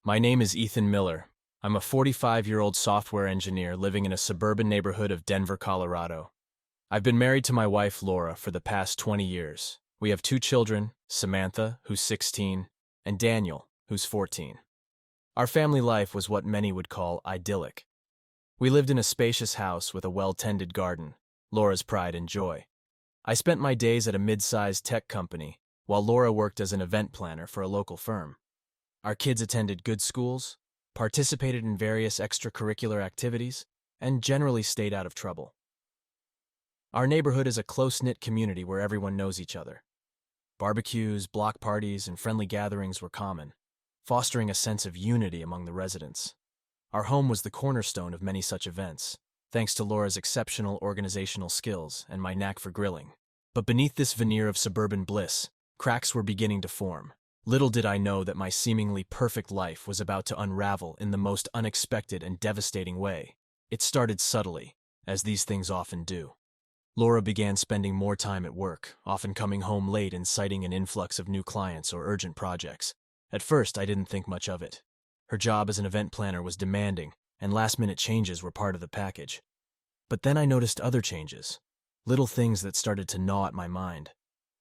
My name is Ethan Miller. I'm a 45-year-old software engineer living in a suburban neighborhood of Denver, Colorado. I've been married to my wife, Laura, for the past 20 years. We have two children, Samantha, who's 16, and Daniel, who's 14. Our family life was what many would call idyllic. We lived in a spacious house with a well-tended garden, Laura's pride and joy. I spent my days at a mid-sized tech company, while Laura worked as an event planner for a local firm. Our kids attended good schools, participated in various extracurricular activities, and generally stayed out of trouble. Our neighborhood is a close-knit community where everyone knows each other. Barbecues, block parties, and friendly gatherings were common, fostering a sense of unity among the residents. Our home was the cornerstone of many such events, thanks to Laura's exceptional organizational skills and my knack for grilling. But beneath this veneer of suburban bliss, cracks were beginning to form. Little did I know that my seemingly perfect life was about to unravel in the most unexpected and devastating way. It started subtly, as these things often do. Laura began spending more time at work, often coming home late and citing an influx of new clients or urgent projects. At first, I didn't think much of it. Her job as an event planner was demanding, and last-minute changes were part of the package. But then I noticed other changes, little things that started to gnaw at my mind.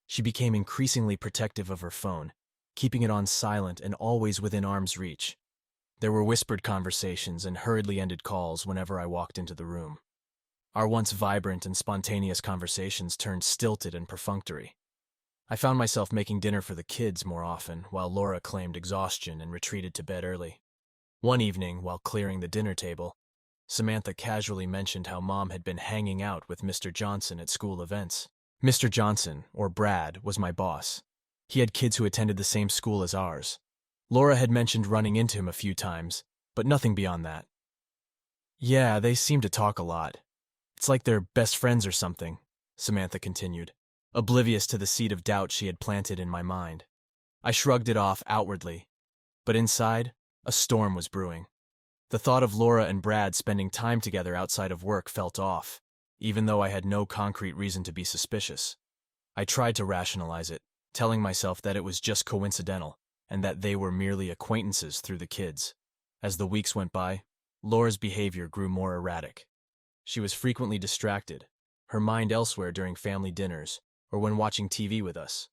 She became increasingly protective of her phone, keeping it on silent and always within arm's reach. There were whispered conversations and hurriedly ended calls whenever I walked into the room. Our once vibrant and spontaneous conversations turned stilted and perfunctory. I found myself making dinner for the kids more often, while Laura claimed exhaustion and retreated to bed early. One evening, while clearing the dinner table, Samantha casually mentioned how Mom had been hanging out with Mr. Johnson at school events. Mr. Johnson, or Brad, was my boss. He had kids who attended the same school as ours. Laura had mentioned running into him a few times, but nothing beyond that. "Yeah, they seem to talk a lot. It's like they're best friends or something," Samantha continued, oblivious to the seed of doubt she had planted in my mind. I shrugged it off outwardly, but inside, a storm was brewing. The thought of Laura and Brad spending time together outside of work felt off, even though I had no concrete reason to be suspicious. I tried to rationalize it, telling myself that it was just coincidental, and that they were merely acquaintances through the kids. As the weeks went by, Laura's behavior grew more erratic. She was frequently distracted, her mind elsewhere during family dinners or when watching TV with us.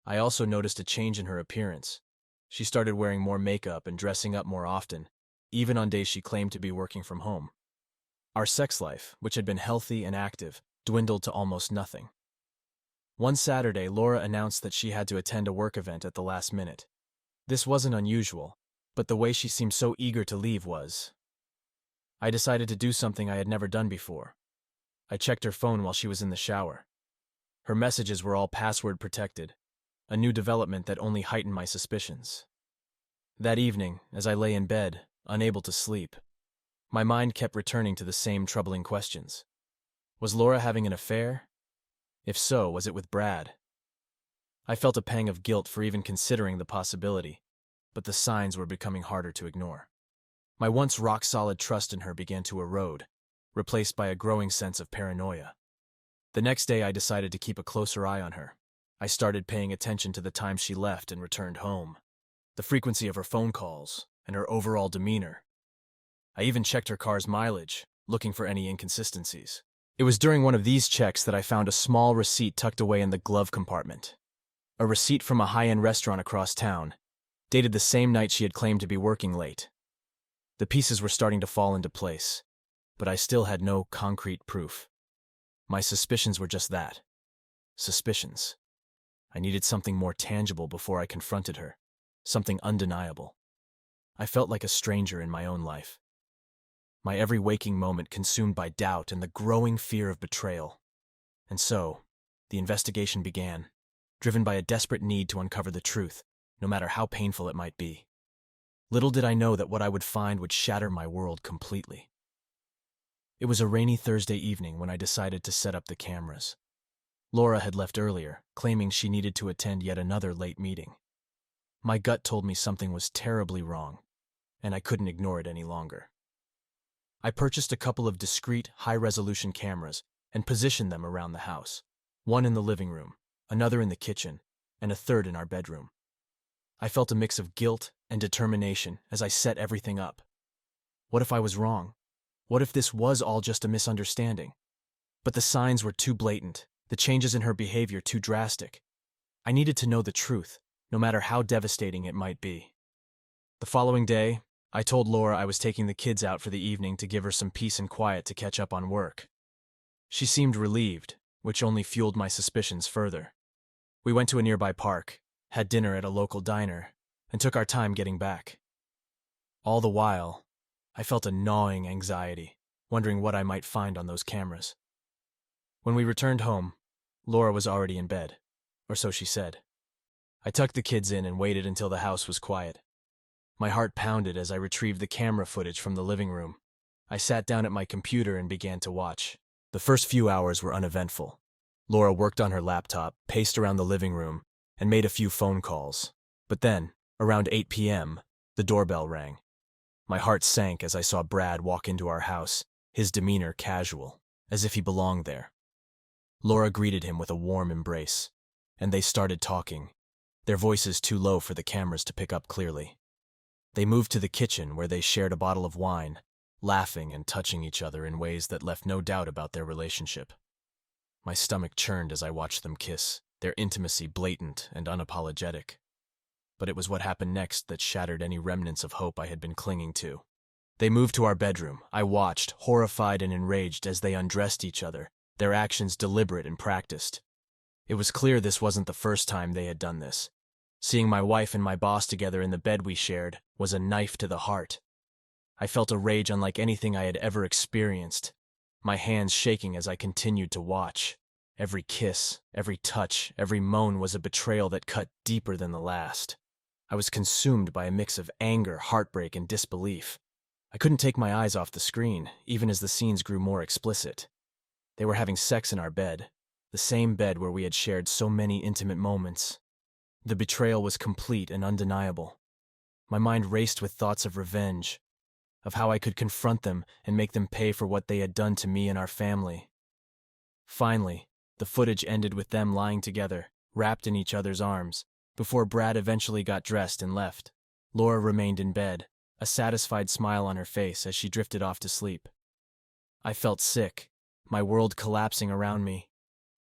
I also noticed a change in her appearance. She started wearing more makeup and dressing up more often, even on days she claimed to be working from home. Our sex life, which had been healthy and active, dwindled to almost nothing. One Saturday, Laura announced that she had to attend a work event at the last minute. This wasn't unusual, but the way she seemed so eager to leave was. I decided to do something I had never done before. I checked her phone while she was in the shower. Her messages were all password protected, a new development that only heightened my suspicions. That evening, as I lay in bed, unable to sleep, my mind kept returning to the same troubling questions. Was Laura having an affair? If so, was it with Brad? I felt a pang of guilt for even considering the possibility, but the signs were becoming harder to ignore. My once rock-solid trust in her began to erode, replaced by a growing sense of paranoia. The next day, I decided to keep a closer eye on her. I started paying attention to the time she left and returned home, the frequency of her phone calls, and her overall demeanor. I even checked her car's mileage, looking for any inconsistencies. It was during one of these checks that I found a small receipt tucked away in the glove compartment. A receipt from a high-end restaurant across town, dated the same night she had claimed to be working late. The pieces were starting to fall into place, but I still had no concrete proof. My suspicions were just that. Suspicions. I needed something more tangible before I confronted her, something undeniable. I felt like a stranger in my own life. My every waking moment consumed by doubt and the growing fear of betrayal. And so, the investigation began, driven by a desperate need to uncover the truth, no matter how painful it might be. Little did I know that what I would find would shatter my world completely. It was a rainy Thursday evening when I decided to set up the cameras. Laura had left earlier, claiming she needed to attend yet another late meeting. My gut told me something was terribly wrong, and I couldn't ignore it any longer. I purchased a couple of discreet, high-resolution cameras and positioned them around the house, one in the living room, another in the kitchen, and a third in our bedroom. I felt a mix of guilt, and determination as I set everything up. What if I was wrong? What if this was all just a misunderstanding? But the signs were too blatant, the changes in her behavior too drastic. I needed to know the truth, no matter how devastating it might be. The following day, I told Laura I was taking the kids out for the evening to give her some peace and quiet to catch up on work. She seemed relieved, which only fueled my suspicions further. We went to a nearby park, had dinner at a local diner, and took our time getting back. All the while, I felt a gnawing anxiety, wondering what I might find on those cameras. When we returned home, Laura was already in bed, or so she said. I tucked the kids in and waited until the house was quiet. My heart pounded as I retrieved the camera footage from the living room. I sat down at my computer and began to watch. The first few hours were uneventful. Laura worked on her laptop, paced around the living room, and made a few phone calls. But then, around 8 p.m., the doorbell rang. My heart sank as I saw Brad walk into our house, his demeanor casual, as if he belonged there. Laura greeted him with a warm embrace, and they started talking, their voices too low for the cameras to pick up clearly. They moved to the kitchen where they shared a bottle of wine, laughing and touching each other in ways that left no doubt about their relationship. My stomach churned as I watched them kiss, their intimacy blatant and unapologetic. But it was what happened next that shattered any remnants of hope I had been clinging to. They moved to our bedroom. I watched, horrified and enraged, as they undressed each other, their actions deliberate and practiced. It was clear this wasn't the first time they had done this. Seeing my wife and my boss together in the bed we shared was a knife to the heart. I felt a rage unlike anything I had ever experienced, my hands shaking as I continued to watch. Every kiss, every touch, every moan was a betrayal that cut deeper than the last. I was consumed by a mix of anger, heartbreak, and disbelief. I couldn't take my eyes off the screen, even as the scenes grew more explicit. They were having sex in our bed, the same bed where we had shared so many intimate moments. The betrayal was complete and undeniable. My mind raced with thoughts of revenge, of how I could confront them and make them pay for what they had done to me and our family. Finally, the footage ended with them lying together, wrapped in each other's arms, before Brad eventually got dressed and left. Laura remained in bed, a satisfied smile on her face as she drifted off to sleep. I felt sick, my world collapsing around me.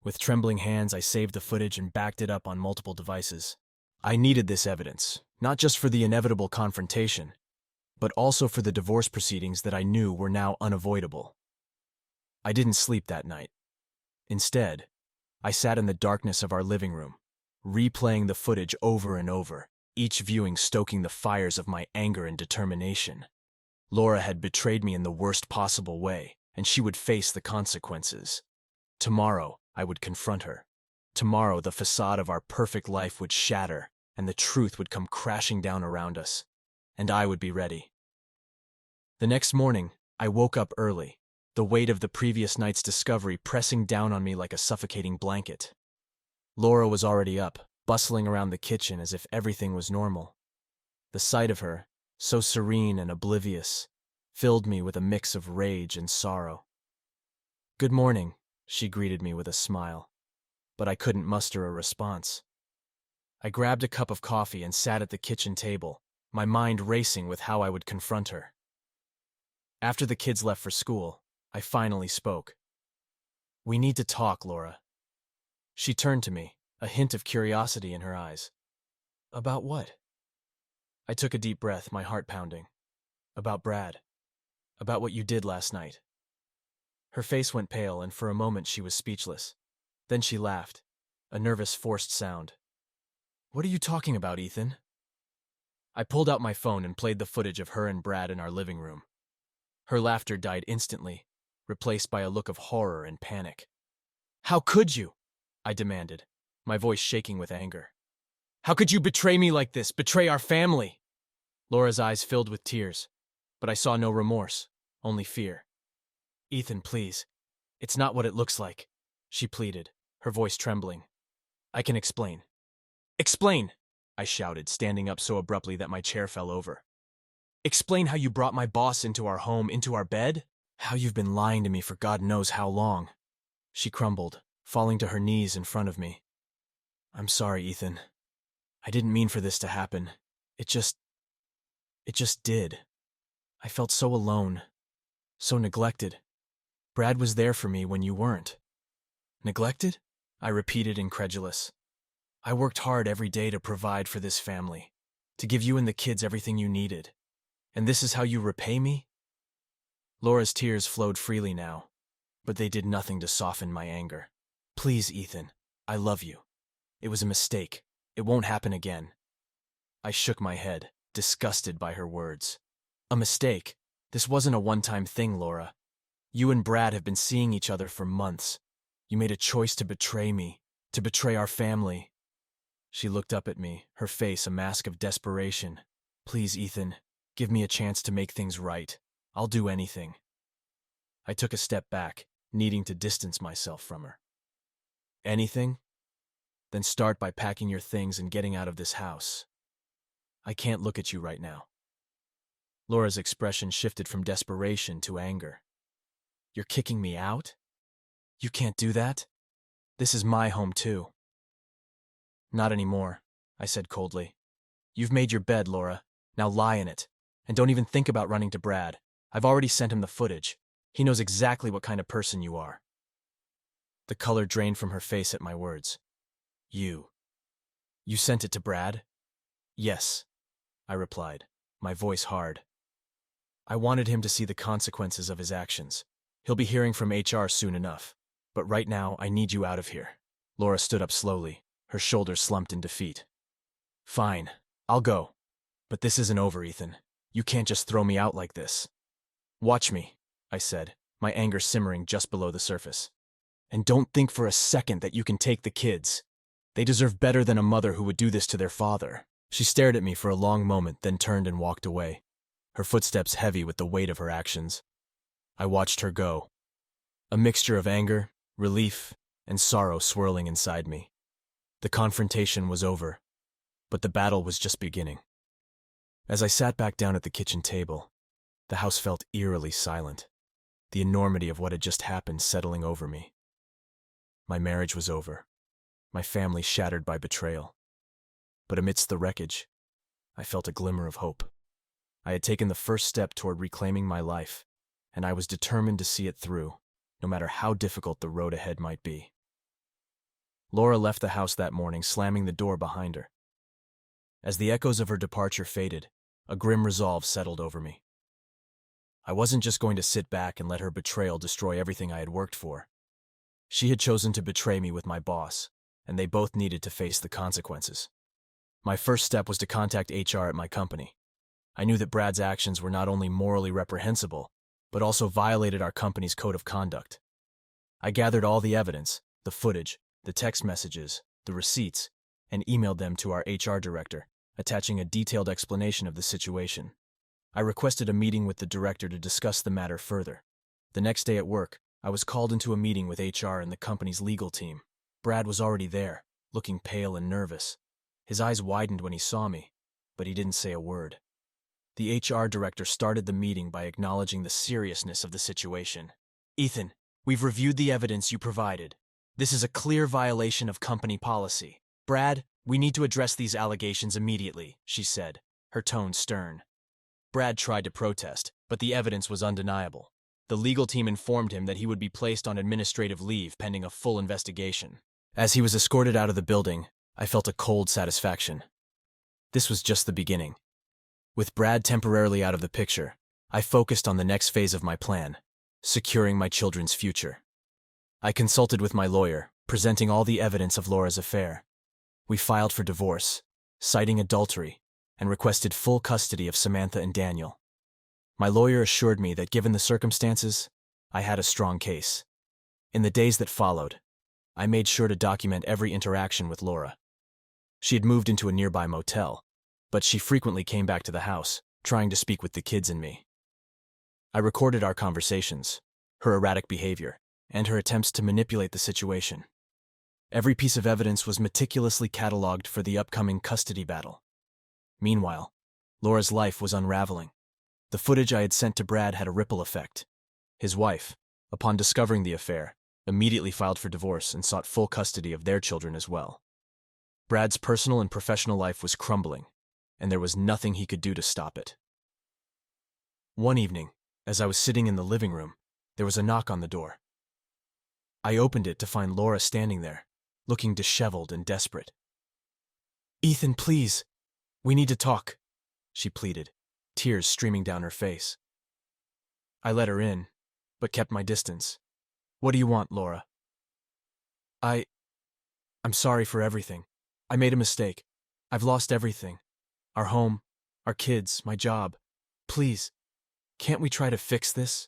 With trembling hands, I saved the footage and backed it up on multiple devices. I needed this evidence, not just for the inevitable confrontation, but also for the divorce proceedings that I knew were now unavoidable. I didn't sleep that night. Instead, I sat in the darkness of our living room, replaying the footage over and over, each viewing stoking the fires of my anger and determination. Laura had betrayed me in the worst possible way, and she would face the consequences. Tomorrow, I would confront her. Tomorrow, the facade of our perfect life would shatter, and the truth would come crashing down around us, and I would be ready. The next morning, I woke up early, the weight of the previous night's discovery pressing down on me like a suffocating blanket. Laura was already up, bustling around the kitchen as if everything was normal. The sight of her, so serene and oblivious, filled me with a mix of rage and sorrow. "Good morning," she greeted me with a smile, but I couldn't muster a response. I grabbed a cup of coffee and sat at the kitchen table, my mind racing with how I would confront her. After the kids left for school, I finally spoke. "We need to talk, Laura." She turned to me, a hint of curiosity in her eyes. "About what?" I took a deep breath, my heart pounding. "About Brad. About what you did last night." Her face went pale, and for a moment she was speechless. Then she laughed, a nervous, forced sound. "What are you talking about, Ethan?" I pulled out my phone and played the footage of her and Brad in our living room. Her laughter died instantly, replaced by a look of horror and panic. "How could you?" I demanded, my voice shaking with anger. "How could you betray me like this, betray our family?" Laura's eyes filled with tears, but I saw no remorse, only fear. "Ethan, please. It's not what it looks like," she pleaded, her voice trembling. "I can explain." "Explain!" I shouted, standing up so abruptly that my chair fell over. "Explain how you brought my boss into our home, into our bed? How you've been lying to me for God knows how long." She crumbled, falling to her knees in front of me. "I'm sorry, Ethan. I didn't mean for this to happen. It just It just did. I felt so alone, so neglected. Brad was there for me when you weren't. Neglected? I repeated, incredulous. I worked hard every day to provide for this family, to give you and the kids everything you needed. And this is how you repay me? Laura's tears flowed freely now, but they did nothing to soften my anger. Please, Ethan, I love you. It was a mistake. It won't happen again. I shook my head, disgusted by her words. A mistake? This wasn't a one-time thing, Laura. You and Brad have been seeing each other for months. You made a choice to betray me, to betray our family. She looked up at me, her face a mask of desperation. Please, Ethan, give me a chance to make things right. I'll do anything. I took a step back, needing to distance myself from her. Anything? Then start by packing your things and getting out of this house. I can't look at you right now. Laura's expression shifted from desperation to anger. You're kicking me out? You can't do that. This is my home too. Not anymore, I said coldly. You've made your bed, Laura. Now lie in it. And don't even think about running to Brad. I've already sent him the footage. He knows exactly what kind of person you are. The color drained from her face at my words. You sent it to Brad? Yes, I replied, my voice hard. I wanted him to see the consequences of his actions. He'll be hearing from HR soon enough. But right now, I need you out of here. Laura stood up slowly, her shoulders slumped in defeat. Fine, I'll go. But this isn't over, Ethan. You can't just throw me out like this. Watch me, I said, my anger simmering just below the surface. And don't think for a second that you can take the kids. They deserve better than a mother who would do this to their father. She stared at me for a long moment, then turned and walked away, her footsteps heavy with the weight of her actions. I watched her go, a mixture of anger, relief, and sorrow swirling inside me. The confrontation was over, but the battle was just beginning. As I sat back down at the kitchen table, the house felt eerily silent, the enormity of what had just happened settling over me. My marriage was over, my family shattered by betrayal. But amidst the wreckage, I felt a glimmer of hope. I had taken the first step toward reclaiming my life, and I was determined to see it through, no matter how difficult the road ahead might be. Laura left the house that morning, slamming the door behind her. As the echoes of her departure faded, a grim resolve settled over me. I wasn't just going to sit back and let her betrayal destroy everything I had worked for. She had chosen to betray me with my boss, and they both needed to face the consequences. My first step was to contact HR at my company. I knew that Brad's actions were not only morally reprehensible, but also violated our company's code of conduct. I gathered all the evidence, the footage, the text messages, the receipts, and emailed them to our HR director, attaching a detailed explanation of the situation. I requested a meeting with the director to discuss the matter further. The next day at work, I was called into a meeting with HR and the company's legal team. Brad was already there, looking pale and nervous. His eyes widened when he saw me, but he didn't say a word. The HR director started the meeting by acknowledging the seriousness of the situation. Ethan, we've reviewed the evidence you provided. This is a clear violation of company policy. Brad, we need to address these allegations immediately, she said, her tone stern. Brad tried to protest, but the evidence was undeniable. The legal team informed him that he would be placed on administrative leave pending a full investigation. As he was escorted out of the building, I felt a cold satisfaction. This was just the beginning. With Brad temporarily out of the picture, I focused on the next phase of my plan, securing my children's future. I consulted with my lawyer, presenting all the evidence of Laura's affair. We filed for divorce, citing adultery, and requested full custody of Samantha and Daniel. My lawyer assured me that given the circumstances, I had a strong case. In the days that followed, I made sure to document every interaction with Laura. She had moved into a nearby motel, but she frequently came back to the house, trying to speak with the kids and me. I recorded our conversations, her erratic behavior, and her attempts to manipulate the situation. Every piece of evidence was meticulously cataloged for the upcoming custody battle. Meanwhile, Laura's life was unraveling. The footage I had sent to Brad had a ripple effect. His wife, upon discovering the affair, immediately filed for divorce and sought full custody of their children as well. Brad's personal and professional life was crumbling, and there was nothing he could do to stop it. One evening, as I was sitting in the living room, there was a knock on the door. I opened it to find Laura standing there, looking disheveled and desperate. "Ethan, please, we need to talk," she pleaded, tears streaming down her face. I let her in, but kept my distance. "What do you want, Laura?" I'm sorry for everything. I made a mistake. I've lost everything. Our home, our kids, my job. Please, can't we try to fix this?"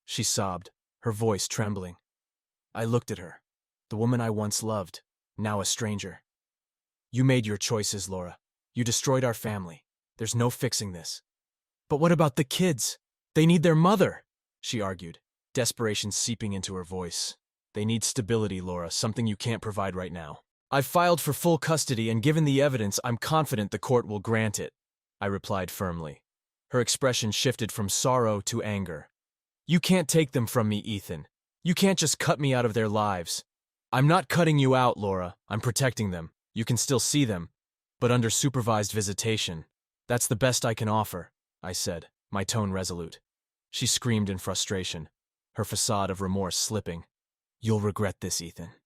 She sobbed, her voice trembling. I looked at her, the woman I once loved, now a stranger. "You made your choices, Laura. You destroyed our family. There's no fixing this." "But what about the kids? They need their mother," she argued, desperation seeping into her voice. "They need stability, Laura, something you can't provide right now." "I've filed for full custody, and given the evidence, I'm confident the court will grant it," I replied firmly. Her expression shifted from sorrow to anger. "You can't take them from me, Ethan. You can't just cut me out of their lives." "I'm not cutting you out, Laura. I'm protecting them. You can still see them, but under supervised visitation. That's the best I can offer," I said, my tone resolute. She screamed in frustration, her facade of remorse slipping. "You'll regret this, Ethan.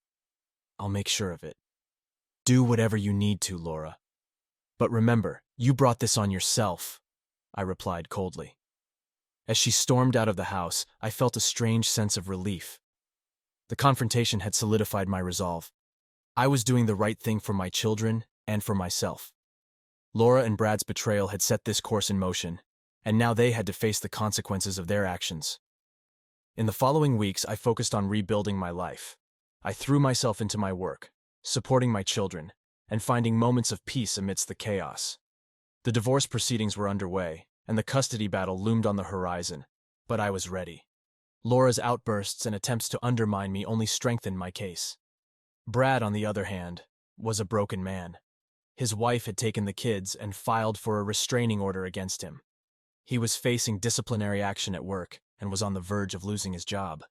I'll make sure of it. Do whatever you need to, Laura. But remember, you brought this on yourself," I replied coldly. As she stormed out of the house, I felt a strange sense of relief. The confrontation had solidified my resolve. I was doing the right thing for my children and for myself. Laura and Brad's betrayal had set this course in motion, and now they had to face the consequences of their actions. In the following weeks, I focused on rebuilding my life. I threw myself into my work, supporting my children, and finding moments of peace amidst the chaos. The divorce proceedings were underway, and the custody battle loomed on the horizon, but I was ready. Laura's outbursts and attempts to undermine me only strengthened my case. Brad, on the other hand, was a broken man. His wife had taken the kids and filed for a restraining order against him. He was facing disciplinary action at work and was on the verge of losing his job.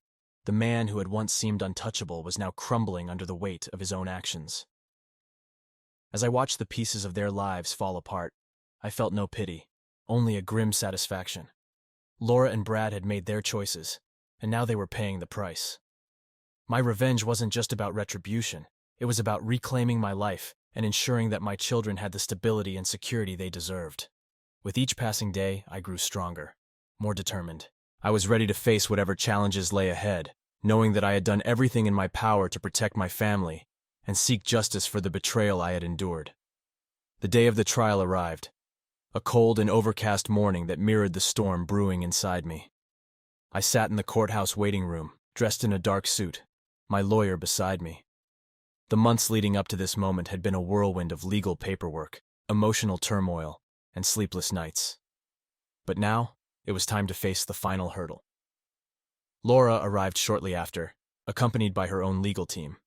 The man who had once seemed untouchable was now crumbling under the weight of his own actions. As I watched the pieces of their lives fall apart, I felt no pity, only a grim satisfaction. Laura and Brad had made their choices, and now they were paying the price. My revenge wasn't just about retribution. It was about reclaiming my life and ensuring that my children had the stability and security they deserved. With each passing day, I grew stronger, more determined. I was ready to face whatever challenges lay ahead, knowing that I had done everything in my power to protect my family and seek justice for the betrayal I had endured. The day of the trial arrived, a cold and overcast morning that mirrored the storm brewing inside me. I sat in the courthouse waiting room, dressed in a dark suit, my lawyer beside me. The months leading up to this moment had been a whirlwind of legal paperwork, emotional turmoil, and sleepless nights. But now, it was time to face the final hurdle. Laura arrived shortly after, accompanied by her own legal team.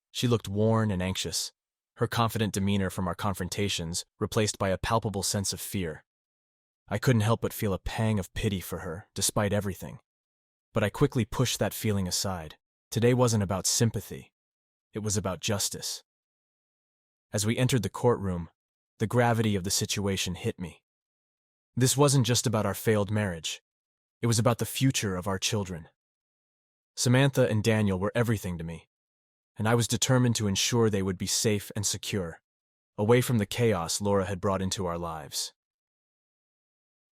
She looked worn and anxious, her confident demeanor from our confrontations replaced by a palpable sense of fear. I couldn't help but feel a pang of pity for her, despite everything. But I quickly pushed that feeling aside. Today wasn't about sympathy. It was about justice. As we entered the courtroom, the gravity of the situation hit me. This wasn't just about our failed marriage. It was about the future of our children. Samantha and Daniel were everything to me, and I was determined to ensure they would be safe and secure, away from the chaos Laura had brought into our lives.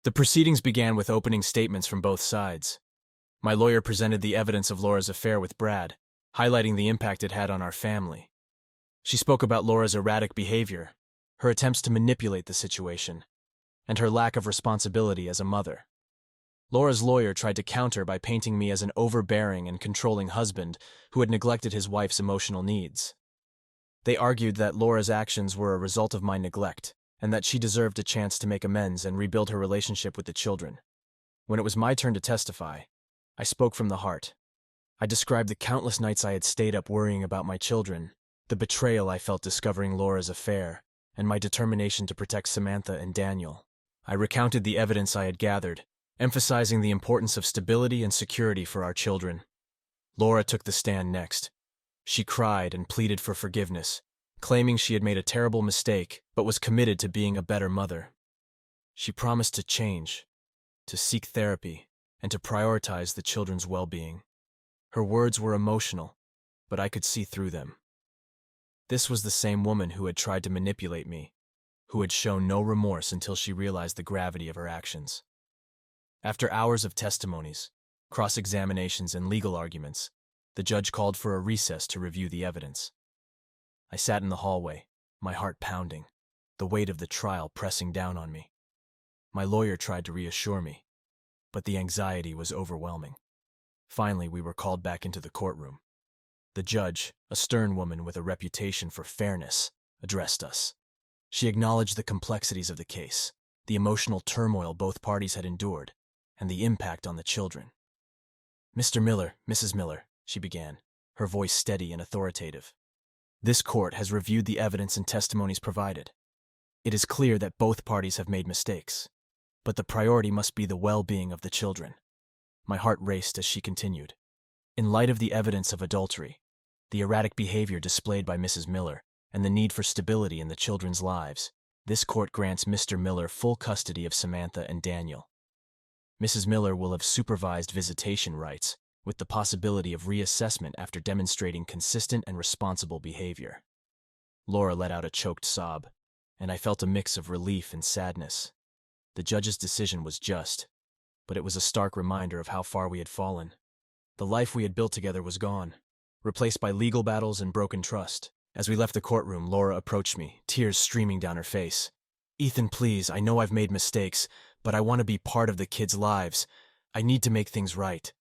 The proceedings began with opening statements from both sides. My lawyer presented the evidence of Laura's affair with Brad, highlighting the impact it had on our family. She spoke about Laura's erratic behavior, her attempts to manipulate the situation, and her lack of responsibility as a mother. Laura's lawyer tried to counter by painting me as an overbearing and controlling husband who had neglected his wife's emotional needs. They argued that Laura's actions were a result of my neglect, and that she deserved a chance to make amends and rebuild her relationship with the children. When it was my turn to testify, I spoke from the heart. I described the countless nights I had stayed up worrying about my children, the betrayal I felt discovering Laura's affair, and my determination to protect Samantha and Daniel. I recounted the evidence I had gathered, emphasizing the importance of stability and security for our children. Laura took the stand next. She cried and pleaded for forgiveness, claiming she had made a terrible mistake but was committed to being a better mother. She promised to change, to seek therapy, and to prioritize the children's well-being. Her words were emotional, but I could see through them. This was the same woman who had tried to manipulate me, who had shown no remorse until she realized the gravity of her actions. After hours of testimonies, cross-examinations, and legal arguments, the judge called for a recess to review the evidence. I sat in the hallway, my heart pounding, the weight of the trial pressing down on me. My lawyer tried to reassure me, but the anxiety was overwhelming. Finally, we were called back into the courtroom. The judge, a stern woman with a reputation for fairness, addressed us. She acknowledged the complexities of the case, the emotional turmoil both parties had endured, and the impact on the children. "Mr. Miller, Mrs. Miller," she began, her voice steady and authoritative. "This court has reviewed the evidence and testimonies provided. It is clear that both parties have made mistakes, but the priority must be the well-being of the children." My heart raced as she continued. "In light of the evidence of adultery, the erratic behavior displayed by Mrs. Miller, and the need for stability in the children's lives, this court grants Mr. Miller full custody of Samantha and Daniel. Mrs. Miller will have supervised visitation rights, with the possibility of reassessment after demonstrating consistent and responsible behavior." Laura let out a choked sob, and I felt a mix of relief and sadness. The judge's decision was just, but it was a stark reminder of how far we had fallen. The life we had built together was gone, replaced by legal battles and broken trust. As we left the courtroom, Laura approached me, tears streaming down her face. "Ethan, please, I know I've made mistakes, but I want to be part of the kids' lives. I need to make things right."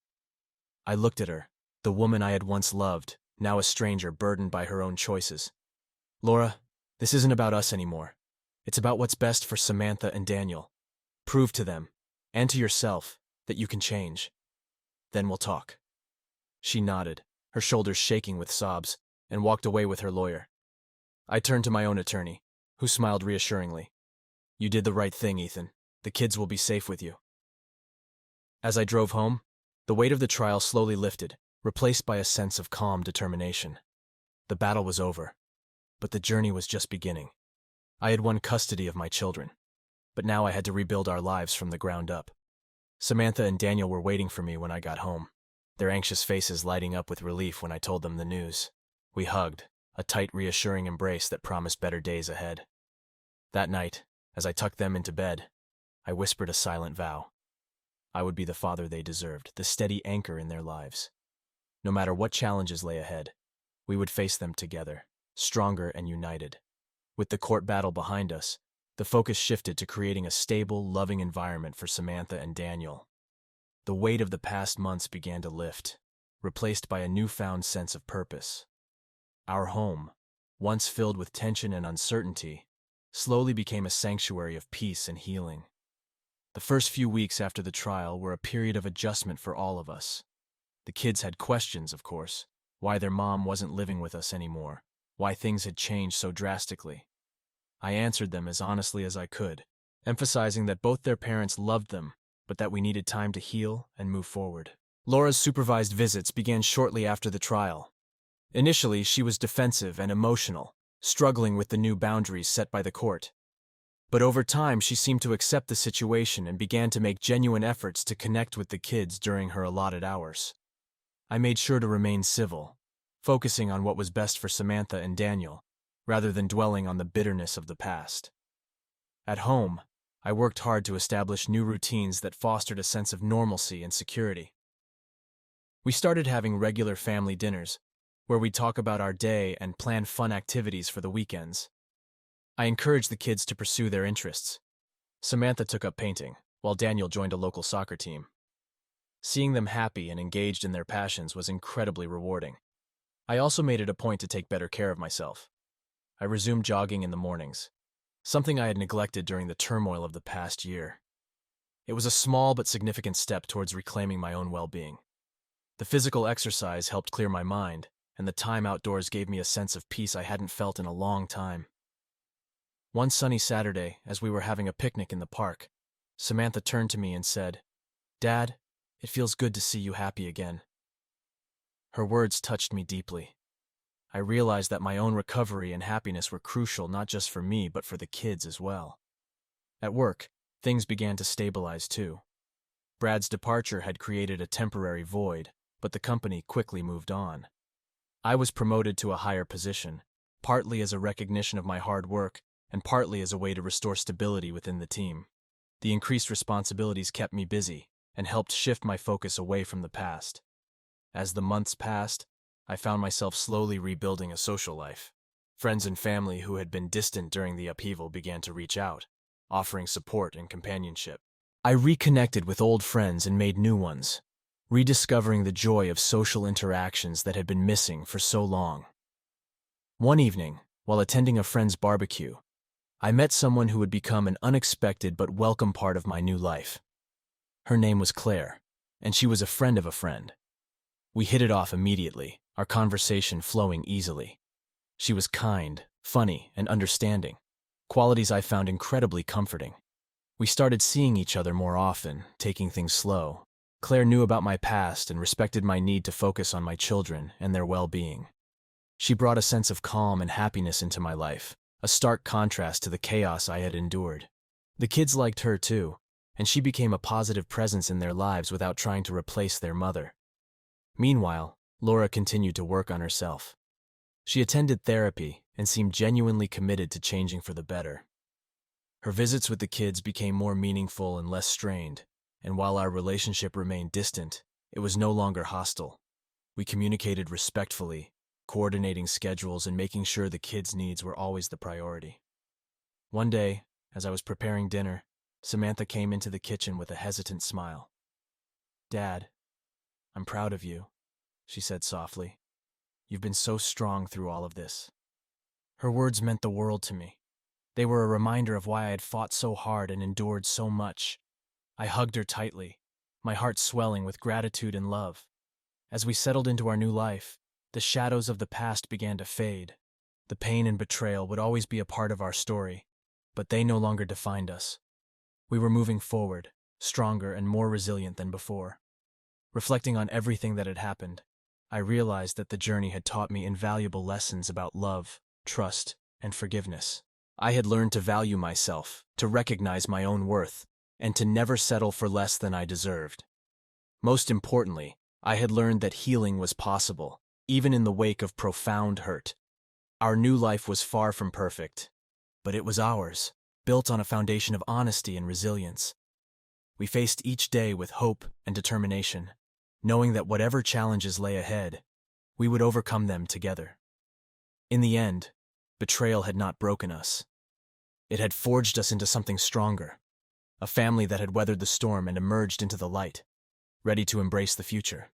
I looked at her, the woman I had once loved, now a stranger burdened by her own choices. "Laura, this isn't about us anymore. It's about what's best for Samantha and Daniel. Prove to them, and to yourself, that you can change. Then we'll talk." She nodded, her shoulders shaking with sobs, and walked away with her lawyer. I turned to my own attorney, who smiled reassuringly. "You did the right thing, Ethan. The kids will be safe with you." As I drove home, the weight of the trial slowly lifted, replaced by a sense of calm determination. The battle was over, but the journey was just beginning. I had won custody of my children, but now I had to rebuild our lives from the ground up. Samantha and Daniel were waiting for me when I got home, their anxious faces lighting up with relief when I told them the news. We hugged, a tight, reassuring embrace that promised better days ahead. That night, as I tucked them into bed, I whispered a silent vow. I would be the father they deserved, the steady anchor in their lives. No matter what challenges lay ahead, we would face them together, stronger and united. With the court battle behind us, the focus shifted to creating a stable, loving environment for Samantha and Daniel. The weight of the past months began to lift, replaced by a newfound sense of purpose. Our home, once filled with tension and uncertainty, slowly became a sanctuary of peace and healing. The first few weeks after the trial were a period of adjustment for all of us. The kids had questions, of course, why their mom wasn't living with us anymore, why things had changed so drastically. I answered them as honestly as I could, emphasizing that both their parents loved them, but that we needed time to heal and move forward. Laura's supervised visits began shortly after the trial. Initially, she was defensive and emotional, struggling with the new boundaries set by the court. But over time, she seemed to accept the situation and began to make genuine efforts to connect with the kids during her allotted hours. I made sure to remain civil, focusing on what was best for Samantha and Daniel, rather than dwelling on the bitterness of the past. At home, I worked hard to establish new routines that fostered a sense of normalcy and security. We started having regular family dinners, where we'd talk about our day and plan fun activities for the weekends. I encouraged the kids to pursue their interests. Samantha took up painting, while Daniel joined a local soccer team. Seeing them happy and engaged in their passions was incredibly rewarding. I also made it a point to take better care of myself. I resumed jogging in the mornings, something I had neglected during the turmoil of the past year. It was a small but significant step towards reclaiming my own well-being. The physical exercise helped clear my mind, and the time outdoors gave me a sense of peace I hadn't felt in a long time. One sunny Saturday, as we were having a picnic in the park, Samantha turned to me and said, "Dad, it feels good to see you happy again." Her words touched me deeply. I realized that my own recovery and happiness were crucial not just for me but for the kids as well. At work, things began to stabilize too. Brad's departure had created a temporary void, but the company quickly moved on. I was promoted to a higher position, partly as a recognition of my hard work and partly as a way to restore stability within the team. The increased responsibilities kept me busy and helped shift my focus away from the past. As the months passed, I found myself slowly rebuilding a social life. Friends and family who had been distant during the upheaval began to reach out, offering support and companionship. I reconnected with old friends and made new ones, rediscovering the joy of social interactions that had been missing for so long. One evening, while attending a friend's barbecue, I met someone who would become an unexpected but welcome part of my new life. Her name was Claire, and she was a friend of a friend. We hit it off immediately, our conversation flowing easily. She was kind, funny, and understanding, qualities I found incredibly comforting. We started seeing each other more often, taking things slow. Claire knew about my past and respected my need to focus on my children and their well-being. She brought a sense of calm and happiness into my life, a stark contrast to the chaos I had endured. The kids liked her too, and she became a positive presence in their lives without trying to replace their mother. Meanwhile, Laura continued to work on herself. She attended therapy and seemed genuinely committed to changing for the better. Her visits with the kids became more meaningful and less strained, and while our relationship remained distant, it was no longer hostile. We communicated respectfully, coordinating schedules and making sure the kids' needs were always the priority. One day, as I was preparing dinner, Samantha came into the kitchen with a hesitant smile. "Dad, I'm proud of you," she said softly. "You've been so strong through all of this." Her words meant the world to me. They were a reminder of why I had fought so hard and endured so much. I hugged her tightly, my heart swelling with gratitude and love. As we settled into our new life, the shadows of the past began to fade. The pain and betrayal would always be a part of our story, but they no longer defined us. We were moving forward, stronger and more resilient than before. Reflecting on everything that had happened, I realized that the journey had taught me invaluable lessons about love, trust, and forgiveness. I had learned to value myself, to recognize my own worth, and to never settle for less than I deserved. Most importantly, I had learned that healing was possible, even in the wake of profound hurt. Our new life was far from perfect, but it was ours, built on a foundation of honesty and resilience. We faced each day with hope and determination, knowing that whatever challenges lay ahead, we would overcome them together. In the end, betrayal had not broken us. It had forged us into something stronger, a family that had weathered the storm and emerged into the light, ready to embrace the future.